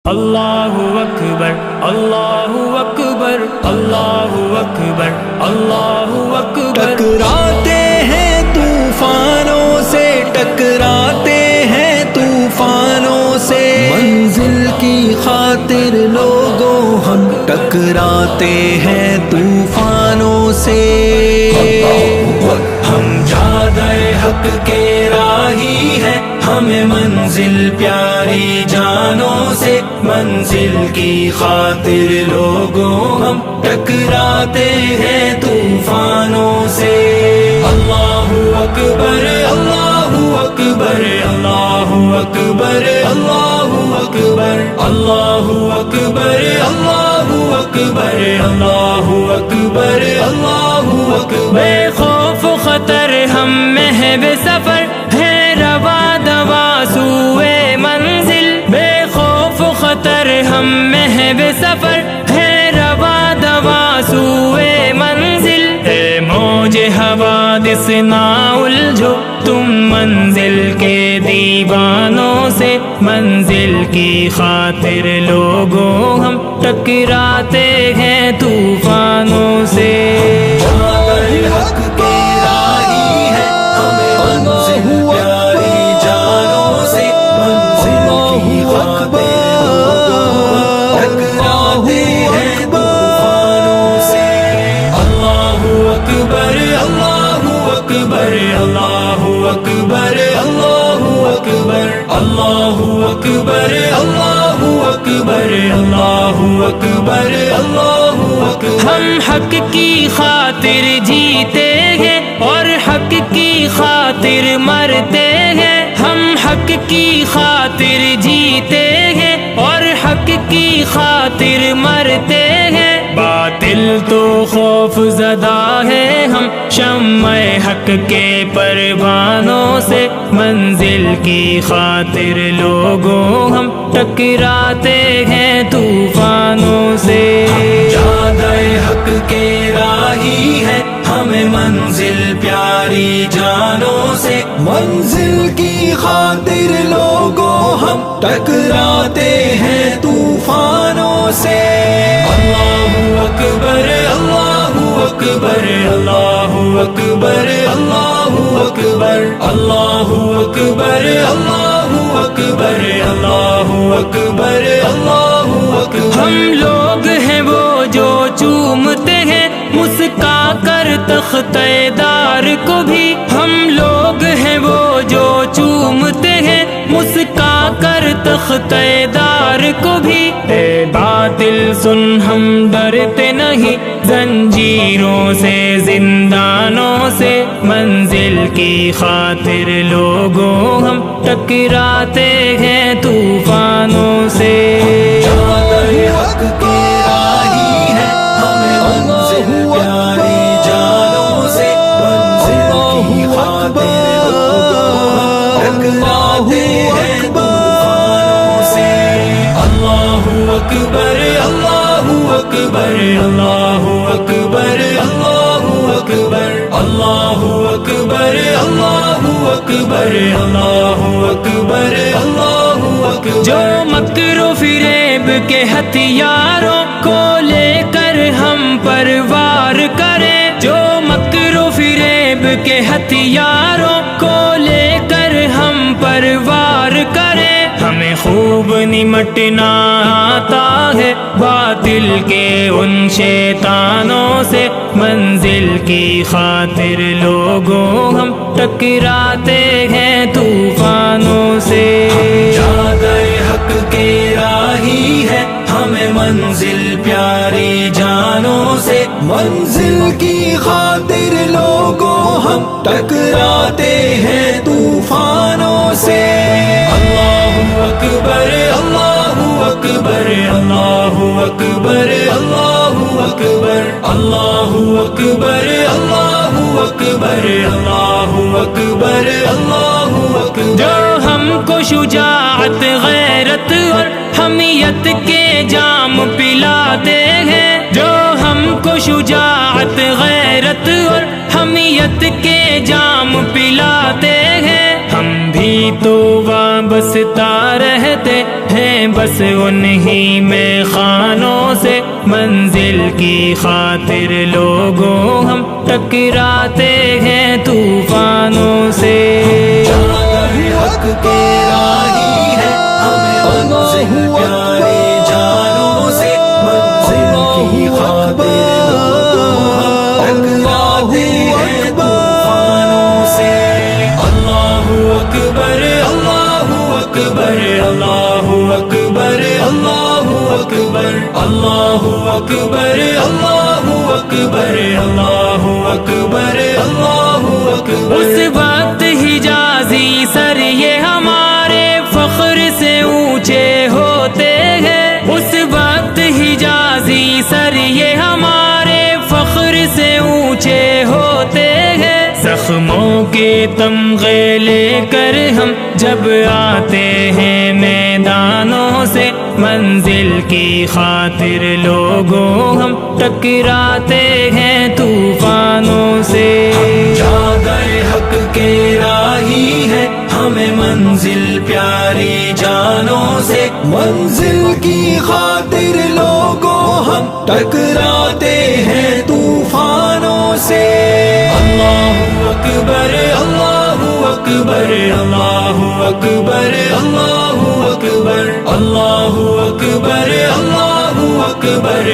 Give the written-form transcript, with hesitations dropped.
اللہ اکبر اللہ اکبر اللہ اکبر اللہ اکبر۔ ٹکراتے ہیں طوفانوں سے، ٹکراتے ہیں طوفانوں سے، منزل کی خاطر لوگوں ہم ٹکراتے ہیں طوفانوں سے۔ ہم جادۂ حق کے راہی ہیں، ہمیں منزل پیاری جانوں سے، منزل کی خاطر لوگوں ہم ٹکراتے ہیں طوفانوں سے۔ اللہ اکبر اللہ اکبر اللہ اکبر اللہ اکبر اللہ اکبر اللہ اکبر اللہ اکبر اللہ اکبر۔ بے خوف و خطر ہم محب سفر ہیں، روا دوا سوئے منزل۔ بے خوف و خطر ہم محب سفر ہیں، روا دوا سوئے منزل۔ اے موج حوادث نہ الجھو تم منزل کے دیوانوں سے، منزل کی خاطر لوگوں ہم ٹکراتے ہیں طوفانوں سے۔ حق کے راہی ہے، ہمیں منزل پیاری جانوں سے، منزل کی خاطر ٹکراتے ہیں طوفانوں سے۔ اللہ اکبر اللہ اکبر اللہ اکبر اللہ اکبر اللہ اکبر اللہ اکبر اللہ اکبر اللہ اکبر۔ ہم حق کی خاطر جیتے ہیں اور حق کی خاطر مرتے ہیں۔ ہم حق کی خاطر جیتے ہیں اور حق کی خاطر مرتے ہیں۔ باطل تو خوف زدہ ہے، ہم شمع حق کے پروانوں سے، منزل کی خاطر لوگوں ہم ٹکراتے ہیں طوفانوں سے۔ جادۂ حق کے راہی ہے، ہمیں منزل پیاری جانوں سے، منزل کی خاطر لوگوں ہم ٹکراتے ہیں طوفانوں سے۔ اللہ اکبر اللہ اکبر اللہ اکبر اللہ اکبر اللہ اکبر اللہ اکبر اللہ اکبر اللہ اکبر۔ ہم لوگ ہیں وہ جو چومتے ہیں مسکا کر تختہ دار کو بھی، ہم لوگ ہیں وہ جو چومتے ہیں مسکا کر تختہ دار کو بھی۔ اے باطل سن ہم ڈرتے نہیں زنجیروں سے زندانوں سے، منزل کی خاطر لوگوں ہم ٹکراتے ہیں طوفانوں سے۔ جادۂ حق کے راہی ہے، ہمیں منزل پیاری جانوں سے، منزل کی خاطر لوگوں ہم ٹکراتے ہیں طوفانوں سے۔ اللہ اکبر اللہ اکبر اللہ اکبر اللہ اکبر اللہ اکبر اللہ اکبر اللہ اکبر اللہ اکبر۔ جو مکر و فریب کے ہتھیاروں کو لے کر ہم پر وار کریں، جو مکر و فریب کے ہتھیاروں کو لے کر ہم پر وار کریں، ہمیں خوب نمٹنا آتا ہے باطل کے ان شیطانوں سے، منزل کی خاطر لوگوں ہم ٹکراتے ہیں طوفانوں سے۔ جادۂ حق کے راہی ہے، ہمیں منزل پیاری جانوں سے، منزل کی خاطر لوگوں ہم ٹکراتے ہیں طوفانوں سے۔ اللہ اکبر اللہ اکبر اللہ اکبر اللہ اکبر اللہ اکبر اللہ اکبر اللہ اکبر اللہ اکبر۔ جو ہم کو شجاعت غیرت اور حمیت کے جام پلاتے ہیں، جو ہم کو شجاعت غیرت اور حمیت کے جام پلاتے ہیں، ہم بھی تو وابستہ رہتے ہیں بس بس انہی میں خانوں سے، منزل کی خاطر لوگوں ہم ٹکراتے ہیں طوفانوں سے۔ حق کے راہی ہے ہمیں منزل پیارے جانوں سے، منزل کی خاطر ٹکراتے ہیں طوفانوں سے۔ اللہ اکبر اللہ اکبر اللہ اکبر اللہ اکبر اللہ اکبر اللہ اکبر اللہ اکبر اللہ اکبر۔ اس وقت حجازی سر یہ ہمارے فخر سے اونچے ہوتے ہیں، اس وقت حجازی سر یہ ہمارے فخر سے اونچے ہوتے ہیں۔ زخموں کے تمغے لے کر ہم جب آتے ہیں میدانوں سے، منزل کی خاطر لوگوں ہم ٹکراتے ہیں طوفانوں سے۔ جاگر حق کے راہی ہے ہمیں منزل پیاری جانوں سے، منزل کی خاطر لوگوں ہم ٹکراتے ہیں طوفانوں سے۔ اللہ اکبر اللہ اکبر اللہ اکبر اللہ اکبر اللہ اکبر اللہ اکبر